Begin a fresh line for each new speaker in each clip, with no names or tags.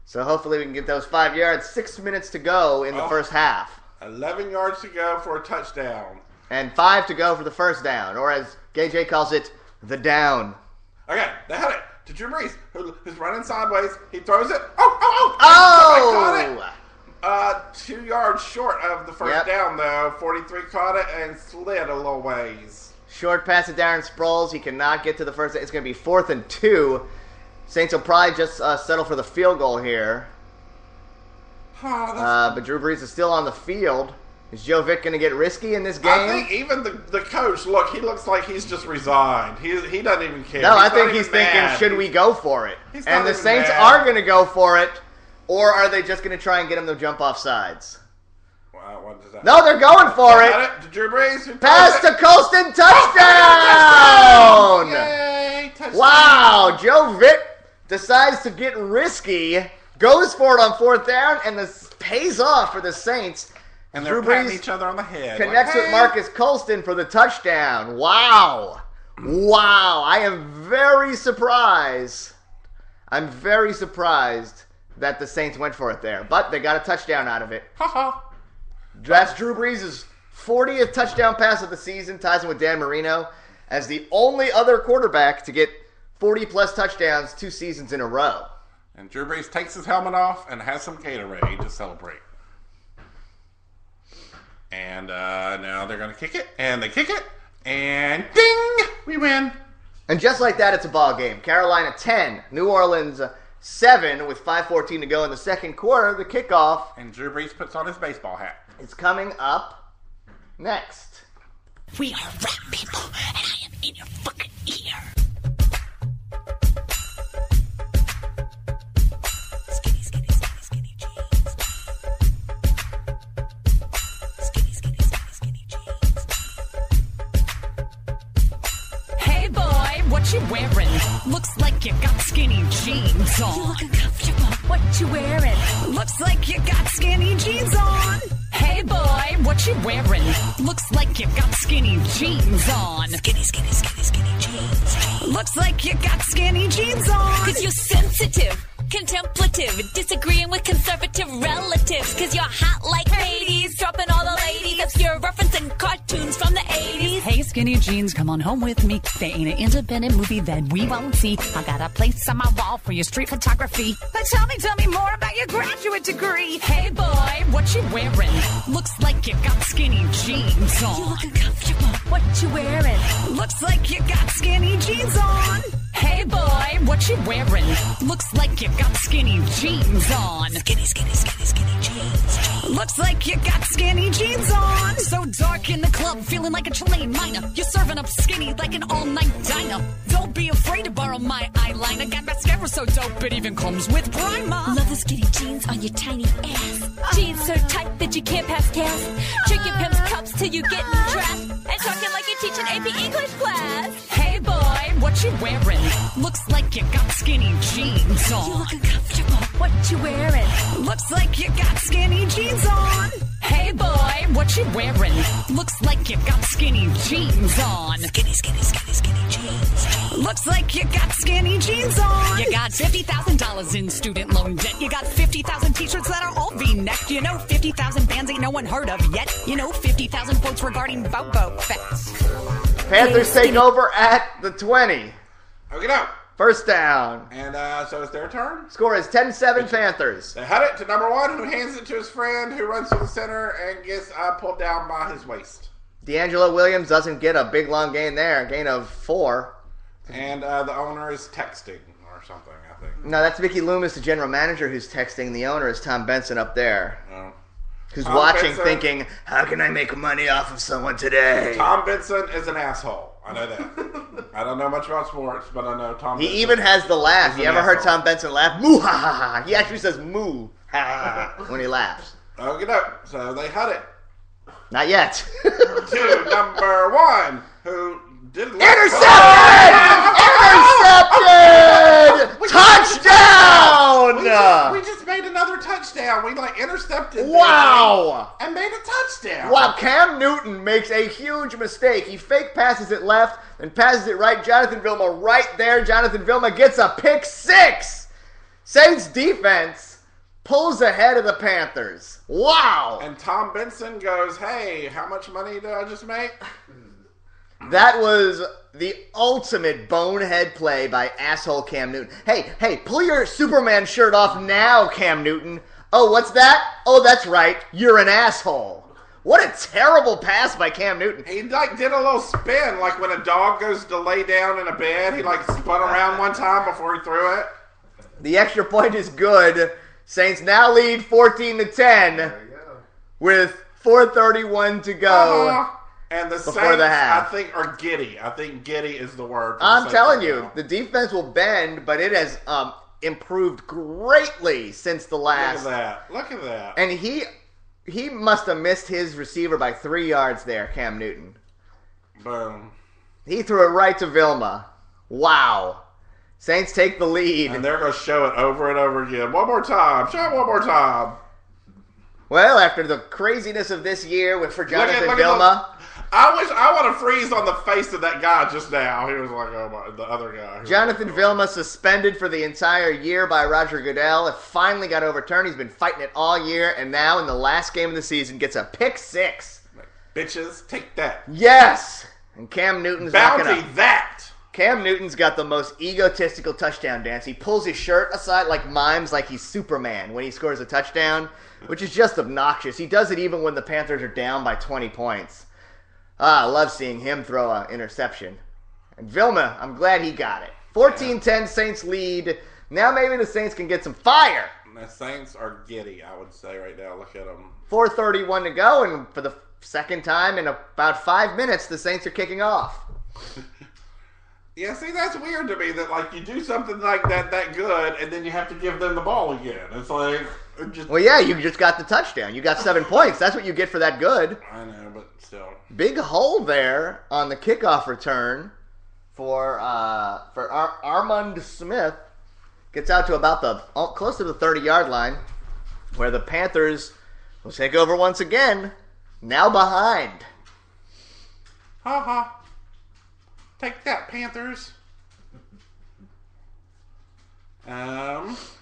So hopefully we can get those 5 yards. 6 minutes to go in the first half.
11 yards to go for a touchdown.
And 5 to go for the first down, or as KJ calls it, the down.
Okay, they had it to Drew Brees, who's running sideways. He throws it. Oh! Caught it. 2 yards short of the first down, though. 43 caught it and slid a little ways.
Short pass to Darren Sproles. He cannot get to the first. It's going to be 4th and 2. Saints will probably just settle for the field goal here. But Drew Brees is still on the field. Is Joe Vick going to get risky in this game?
I think even the coach, he looks like he's just resigned. He doesn't even care.
No, I think he's thinking, should we go for it? And the Saints are going to go for it, or are they just going to try and get him to jump off sides?
Wow, what does that
No, they're going for it.
To Drew Brees.
Pass to Colston, touchdown!
Yay, touchdown!
Wow, Joe Vick decides to get risky, goes for it on 4th down, and this pays off for the Saints.
And they're patting each other on the head.
Connects with Marcus Colston for the touchdown. Wow. I am very surprised. I'm very surprised that the Saints went for it there. But they got a touchdown out of it. That's Drew Brees' 40th touchdown pass of the season. Ties him with Dan Marino as the only other quarterback to get 40-plus touchdowns 2 seasons in a row.
And Drew Brees takes his helmet off and has some Gatorade to celebrate. And now they're going to kick it. And they kick it. And ding! We win.
And just like that, it's a ball game. Carolina 10, New Orleans 7 with 5:14 to go in the second quarter. The kickoff.
And Drew Brees puts on his baseball hat.
It's coming up next.
We are rap people, and I am in your fucking ear. Skinny, skinny, skinny, skinny jeans. Skinny, skinny, skinny, skinny jeans. Hey boy, what you wearing? Looks like you got skinny jeans on. You look uncomfortable. What you wearing? Looks like you got skinny jeans on. Hey boy, what you wearing? Looks like you got skinny jeans on. Skinny, skinny, skinny, skinny jeans. Looks like you got skinny jeans on. Cause you're sensitive, contemplative, disagreeing with conservative relatives. Cause you're hot like Hades, dropping all the ladies. If you're referencing cartoons from the 80s. Hey skinny jeans, come on home with me. They ain't an independent movie that we won't see. I got a place on my wall for your street photography. But tell me more about your graduate degree. Hey boy, what you wearing? Looks like you got skinny jeans on. You look uncomfortable. What you wearing? Looks like you got skinny jeans on. Hey boy, what you wearing? Looks like you got skinny jeans on. Skinny, skinny, skinny, skinny jeans. Looks like you got skinny jeans on. So dark in the club, feeling like a Chilean miner. You're serving up skinny like an all-night diner. Don't be afraid to borrow my eyeliner. Got mascara so dope, it even comes with primer. Love the skinny jeans on your tiny ass. Jeans so tight that you can't pass gas. Drinking Pimm's cups till you get trapped. And talking like you teach an AP English class. Hey boy, what you wearing? Looks like you got skinny jeans on. You look uncomfortable. What you wearing? Looks like you got skinny jeans on. Hey boy, what you wearing? Looks like you got skinny jeans on. Skinny, skinny, skinny, skinny jeans. Looks like you got skinny jeans on. You got $50,000 in student loan debt. You got 50,000 t-shirts that are all V-necked. You know 50,000 bands ain't no one heard of yet. You know 50,000 quotes regarding Bobo facts.
Panthers take over at the 20.
Okay, now.
First down.
And so it's their turn?
Score is 10-7 Panthers.
They had it to number 1, who hands it to his friend, who runs to the center and gets pulled down by his waist.
D'Angelo Williams doesn't get a big long gain there. A gain of 4.
And the owner is texting or something, I think.
No, that's Mickey Loomis, the general manager, who's texting. The owner is Tom Benson up there.
Oh.
Who's watching, thinking, how can I make money off of someone today?
Tom Benson is an asshole. I know that. I don't know much about sports, but I know Tom Benson.
He even has the laugh. You ever heard Tom Benson laugh? Moo ha ha ha. He actually says moo ha ha when he laughs.
Okay, so they had it.
Not yet.
To number 1, who did
Intercepted! Touchdown!
We just made another touchdown. We intercepted.
Wow!
And made a touchdown.
Wow, Cam Newton makes a huge mistake. He fake passes it left and passes it right. Jonathan Vilma right there. Jonathan Vilma gets a pick 6. Saints defense pulls ahead of the Panthers. Wow!
And Tom Benson goes, hey, how much money did I just make?
That was the ultimate bonehead play by asshole Cam Newton. Hey, pull your Superman shirt off now, Cam Newton. Oh, what's that? Oh, that's right. You're an asshole. What a terrible pass by Cam Newton.
He did a little spin, like when a dog goes to lay down in a bed. He spun around one time before he threw it.
The extra point is good. Saints now lead 14-10 with 4:31 to go.
And the
before
Saints,
the half.
I think, are giddy. I think giddy is the word.
I'm telling you, the defense will bend, but it has improved greatly since the last.
Look at that.
And he must have missed his receiver by 3 yards there, Cam Newton.
Boom.
He threw it right to Vilma. Wow. Saints take the lead.
And they're going to show it over and over again. One more time. Show it one more time.
Well, after the craziness of this year for Jonathan Vilma.
I want to freeze on the face of that guy just now. He was like, oh my, the other guy.
Jonathan Vilma suspended for the entire year by Roger Goodell. It finally got overturned. He's been fighting it all year, and now in the last game of the season gets a pick six.
Bitches, take that.
Yes! And Cam Newton's
bounty that.
Cam Newton's got the most egotistical touchdown dance. He pulls his shirt aside like mimes, like he's Superman when he scores a touchdown, which is just obnoxious. He does it even when the Panthers are down by 20 points. I love seeing him throw an interception. And Vilma, I'm glad he got it. 14-10 Saints lead. Now maybe the Saints can get some fire.
The Saints are giddy, I would say right now. Look at them.
4:31 to go, and for the second time in about 5 minutes, the Saints are kicking off.
Yeah, see, that's weird to me that, you do something like that good, and then you have to give them the ball again. It's like...
Well, yeah, you just got the touchdown. You got 7 points. That's what you get for that good.
I know, but still.
Big hole there on the kickoff return for Armand Smith. Gets out to about close to the 30-yard line, where the Panthers will take over once again. Now behind.
Ha ha. Take that, Panthers.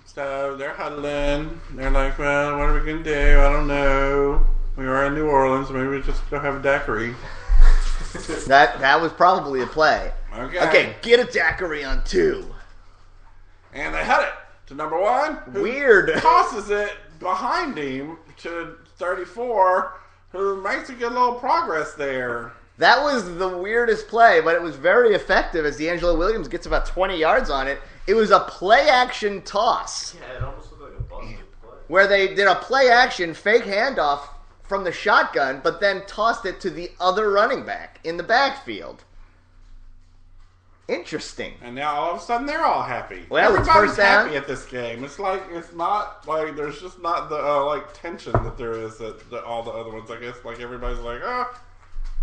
So they're huddling. They're like, well, what are we going to do? I don't know. We are in New Orleans. Maybe we just go have a daiquiri.
That was probably a play.
Okay,
get a daiquiri on 2.
And they had it to number 1.
Weird.
Tosses it behind him to 34, who makes a good little progress there.
That was the weirdest play, but it was very effective as D'Angelo Williams gets about 20 yards on it. It was a play-action toss.
Yeah, it almost looked like a busted play.
Where they did a play-action fake handoff from the shotgun, but then tossed it to the other running back in the backfield. Interesting.
And now all of a sudden they're all happy.
Well, it's
everybody's
first down.
happy at this game. It's not like there's just not the tension that there is at all the other ones. I guess everybody's like,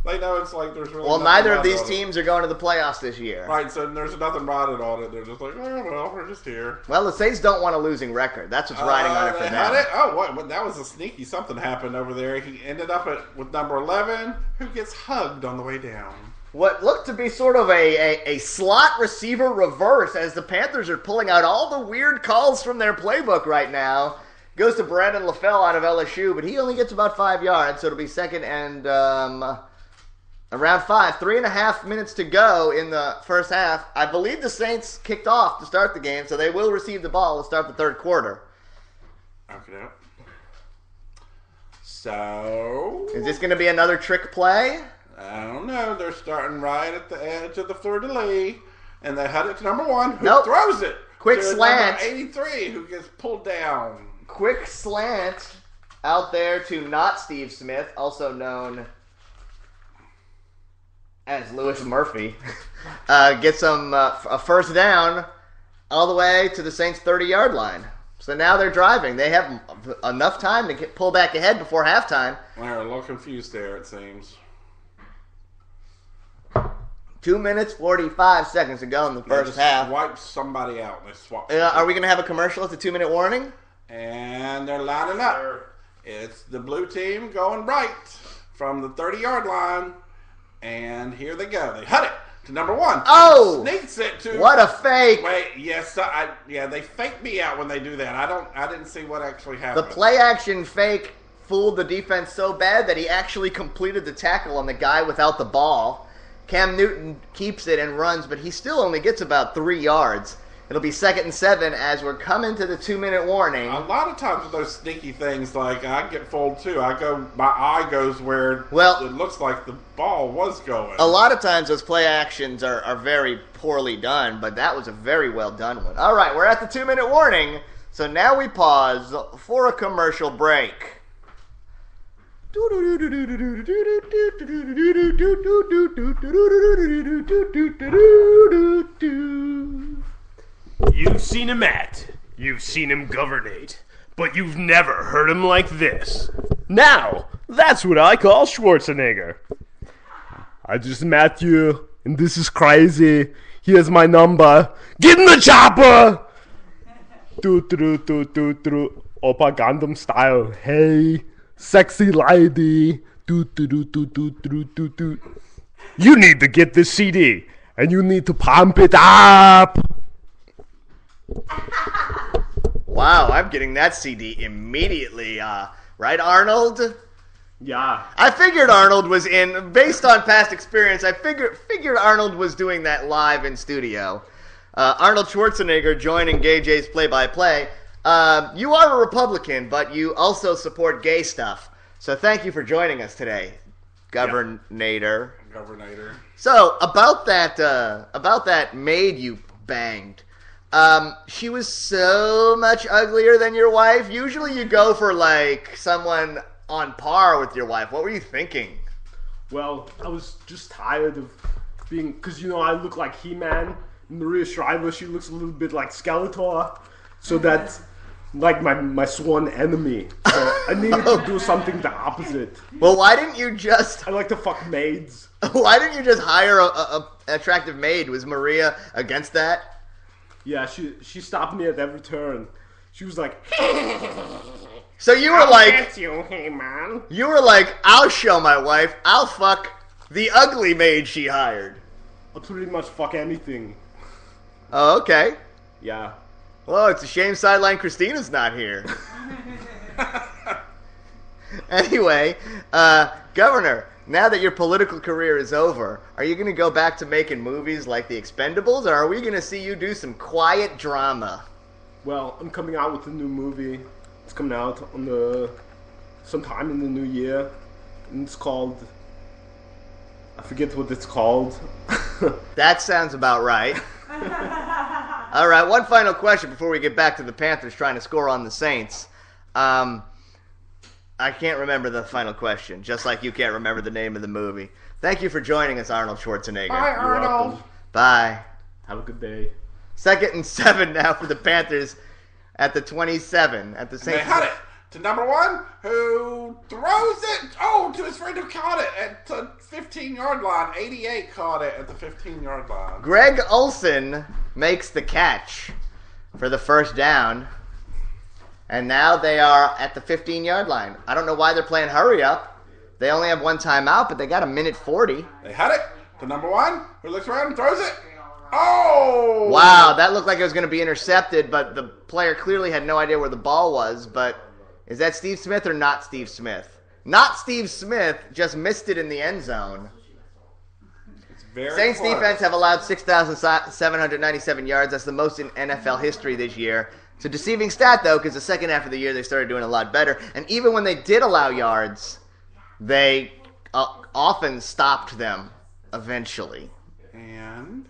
they know it's like there's really.
Well, neither of these teams are going to the playoffs this year.
Right, so there's nothing riding on it. They're just like, oh well, we're just here.
Well, the Saints don't want a losing record. That's what's riding on it for them.
What? That was a sneaky something happened over there. He ended up with number 11, who gets hugged on the way down.
What looked to be sort of a slot receiver reverse as the Panthers are pulling out all the weird calls from their playbook right now. Goes to Brandon LaFell out of LSU, but he only gets about 5 yards, so it'll be second and around 5. 3.5 minutes to go in the first half. I believe the Saints kicked off to start the game, so they will receive the ball to start the third quarter.
Okay. So...
Is this going to be another trick play?
I don't know. They're starting right at the edge of the fleur-de-lis, and they had it to number 1, who throws it.
Quick
to
slant.
Number 83, who gets pulled down.
Quick slant out there to not Steve Smith, also known as Lewis Murphy. Gets them a first down all the way to the Saints' 30-yard line. So now they're driving. They have enough time to pull back ahead before halftime.
They're a little confused there, it seems.
2 minutes, 45 seconds to go in the first half.
Wipe somebody out. They swap.
Are we going to have a commercial at the 2-minute warning?
And they're lining up. It's the blue team going right from the 30-yard line. And here they go. They hut it to number 1.
Oh!
Sneaks it to...
What a fake!
Wait, yes, they fake me out when they do that. I didn't see what actually happened.
The play-action fake fooled the defense so bad that he actually completed the tackle on the guy without the ball. Cam Newton keeps it and runs, but he still only gets about 3 yards. It'll be 2nd and 7 as we're coming to the 2-minute warning.
A lot of times with those sneaky things, like, I get fooled too. My eye goes where it looks like the ball was going.
A lot of times those play actions are very poorly done, but that was a very well done one. All right, we're at the 2-minute warning, so now we pause for a commercial break.
You've seen him act, you've seen him governate, but you've never heard him like this. Now, that's what I call Schwarzenegger. I just met you, and this is crazy. Here's my number. Get in the chopper! Opa Gundam style. Hey, sexy lady. You need to get this CD, and you need to pump it up.
Wow, I'm getting that CD immediately. Right, Arnold?
Yeah.
I figured Arnold was based on past experience, I figured Arnold was doing that live in studio. Arnold Schwarzenegger joining Gay J's play-by-play. You are a Republican, but you also support gay stuff. So thank you for joining us today, Governator.
Governator.
So, about that maid you banged. She was so much uglier than your wife. Usually you go for, like, someone on par with your wife. What were you thinking?
Well, I was just tired of being... Because, I look like He-Man. Maria Shriver, she looks a little bit like Skeletor. So that's, like, my sworn enemy. So I needed to do something the opposite.
Well, why didn't you just...
I like to fuck maids.
Why didn't you just hire an attractive maid? Was Maria against that?
Yeah, she stopped me at every turn. She was like...
So you were
hey man.
You were like, I'll show my wife. I'll fuck the ugly maid she hired.
I'll pretty much fuck anything.
Oh, okay.
Yeah.
Well, it's a shame Sideline Christina's not here. Anyway, Governor, now that your political career is over, are you going to go back to making movies like The Expendables, or are we going to see you do some quiet drama?
Well, I'm coming out with a new movie. It's coming out sometime in the new year, and it's called... I forget what it's called.
That sounds about right. All right, one final question before we get back to the Panthers trying to score on the Saints. I can't remember the final question, just like you can't remember the name of the movie. Thank you for joining us, Arnold Schwarzenegger.
Bye, Arnold.
Bye.
Have a good day.
2nd and 7 now for the Panthers at the 27 at the Saints.
They had it to number 1, who throws it, to his friend who caught it at the 15-yard line. 88 caught it at the 15-yard line.
Greg Olsen makes the catch for the first down. And now they are at the 15-yard line. I don't know why they're playing hurry up. They only have one timeout, but they got a minute 40.
They had it to number 1, who looks around and throws it. Oh!
Wow, that looked like it was going to be intercepted, but the player clearly had no idea where the ball was. But is that Steve Smith or not Steve Smith? Not Steve Smith, just missed it in the end zone. Saints
close.
defense have allowed 6,797 yards. That's the most in NFL history this year. It's a deceiving stat, though, because the second half of the year they started doing a lot better. And even when they did allow yards, they often stopped them eventually.
And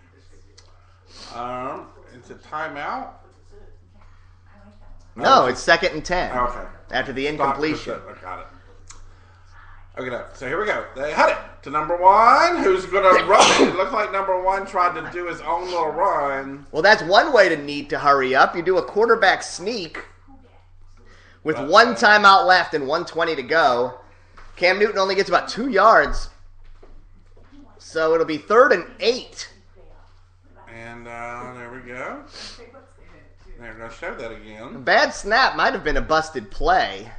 it's a timeout?
No, it's 2nd and 10.
Okay.
After the incompletion.
I got it. Okay, so here we go. They had it to number 1, who's going to run it. It looks like number 1 tried to do his own little run.
Well, that's one way to hurry up. You do a quarterback sneak with one timeout left and 1:20 to go. Cam Newton only gets about 2 yards. So it'll be 3rd and 8.
And there we go. They're going to show that
A
again.
bad snap might have been a busted play.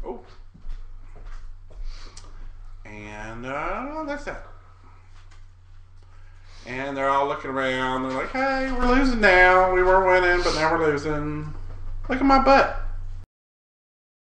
Oh. And that's that. And they're all looking around. They're like, hey, we're losing now. We were winning, but now we're losing. Look at my butt.